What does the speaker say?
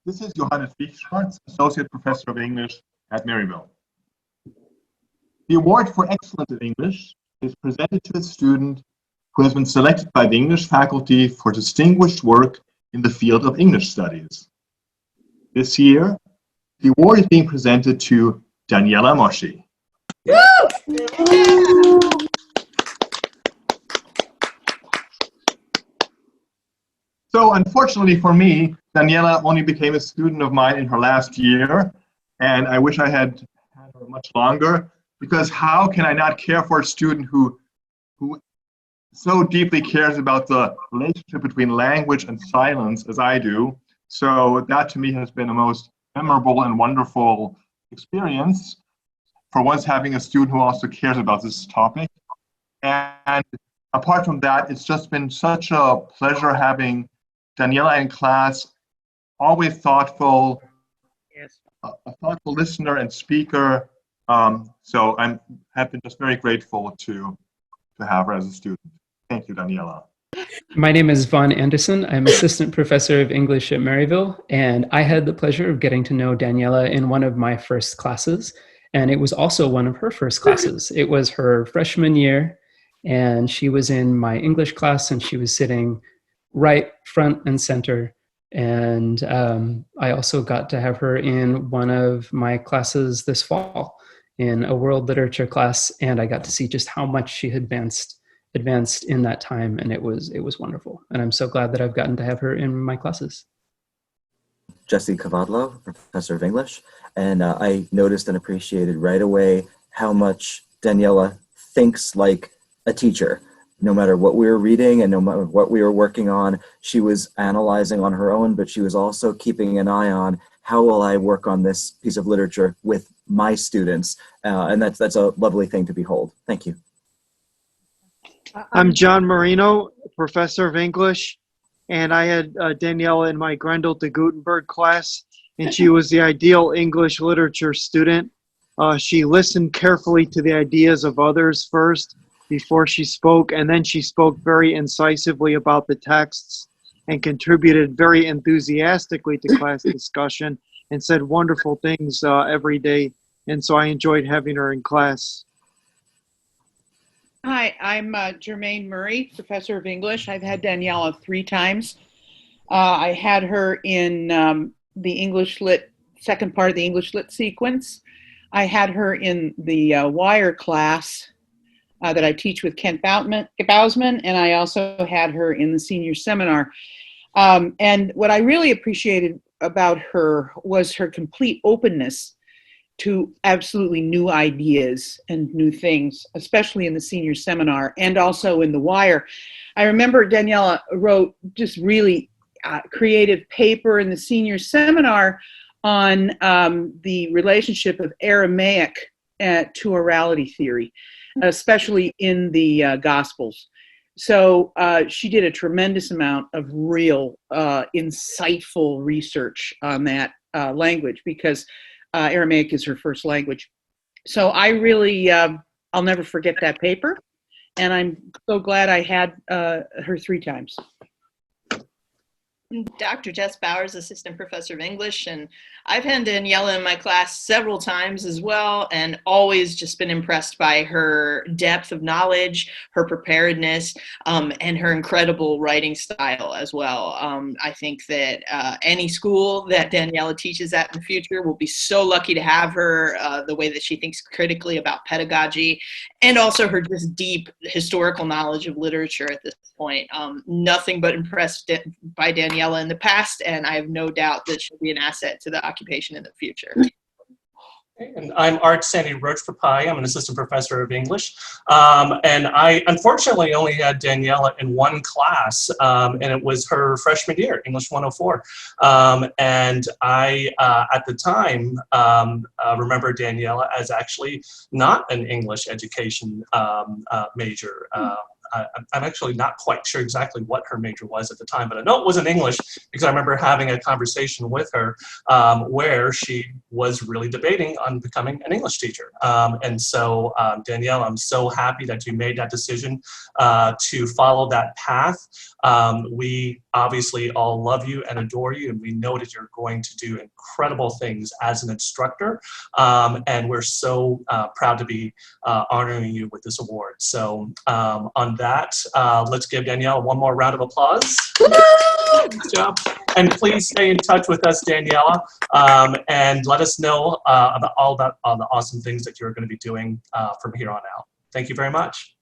This is Johannes Wichschwartz, Associate Professor of English at Maryville. The award for excellence in English is presented to a student who has been selected by the English faculty for distinguished work in the field of English studies. This year, the award is being presented to Daniella Moshi. So unfortunately for me, Daniella only became a student of mine in her last year, and I wish I had her much longer, because how can I not care for a student who so deeply cares about the relationship between language and silence as I do? So that to me has been a most memorable and wonderful experience, for once having a student who also cares about this topic. And apart from that, it's just been such a pleasure having Daniella in class, always thoughtful, Yes. a thoughtful listener and speaker. So have been just very grateful to have her as a student. Thank you, Daniella. My name is Vaughn Anderson. I'm Assistant Professor of English at Maryville, and I had the pleasure of getting to know Daniella in one of my first classes, and it was also one of her first classes. It was her freshman year, and she was in my English class, and she was sitting right front and center. And I also got to have her in one of my classes this fall in a world literature class, and I got to see just how much she had advanced in that time, and it was wonderful. And I'm so glad that I've gotten to have her in my classes. Jesse Cavadlo, Professor of English, and I noticed and appreciated right away how much Daniella thinks like a teacher. No matter what we were reading and no matter what we were working on, she was analyzing on her own, but she was also keeping an eye on how will I work on this piece of literature with my students, and that's a lovely thing to behold. Thank you. I'm John Marino, Professor of English, and I had Daniella in my Grendel de Gutenberg class, and she was the ideal English literature student. She listened carefully to the ideas of others first before she spoke, and then she spoke very incisively about the texts and contributed very enthusiastically to class discussion and said wonderful things every day. And so I enjoyed having her in class. Hi, I'm Jermaine Murray, Professor of English. I've had Daniella 3 times. I had her in the English Lit, second part of the English Lit sequence. I had her in the Wire class that I teach with Kent Bausman, and I also had her in the senior seminar. And what I really appreciated about her was her complete openness to absolutely new ideas and new things, especially in the senior seminar and also in the Wire. I remember Daniella wrote just really creative paper in the senior seminar on the relationship of Aramaic to orality theory, especially in the Gospels. So she did a tremendous amount of real insightful research on that language, because Aramaic is her first language. So I really, I'll never forget that paper, and I'm so glad I had her 3 times. Dr. Jess Bowers, Assistant Professor of English, and I've had Daniella in my class several times as well, and always just been impressed by her depth of knowledge, her preparedness, and her incredible writing style as well. I think that any school that Daniella teaches at in the future will be so lucky to have her, the way that she thinks critically about pedagogy, and also her just deep historical knowledge of literature at this point. Nothing but impressed by Daniella in the past, and I have no doubt that she'll be an asset to the occupation in the future. And I'm Art Sandy Roach-Papai. I'm an assistant professor of English. And I unfortunately only had Daniella in 1 class, and it was her freshman year, English 104. And I, at the time, remember Daniella as actually not an English education major. I'm actually not quite sure exactly what her major was at the time, but I know it wasn't English because I remember having a conversation with her where she was really debating on becoming an English teacher. And so, Danielle, I'm so happy that you made that decision to follow that path. We obviously all love you and adore you, and we know that you're going to do incredible things as an instructor. And we're so proud to be honoring you with this award. So on that, let's give Danielle one more round of applause. Good job. And please stay in touch with us, Daniela, and let us know about all the awesome things that you're going to be doing from here on out. Thank you very much.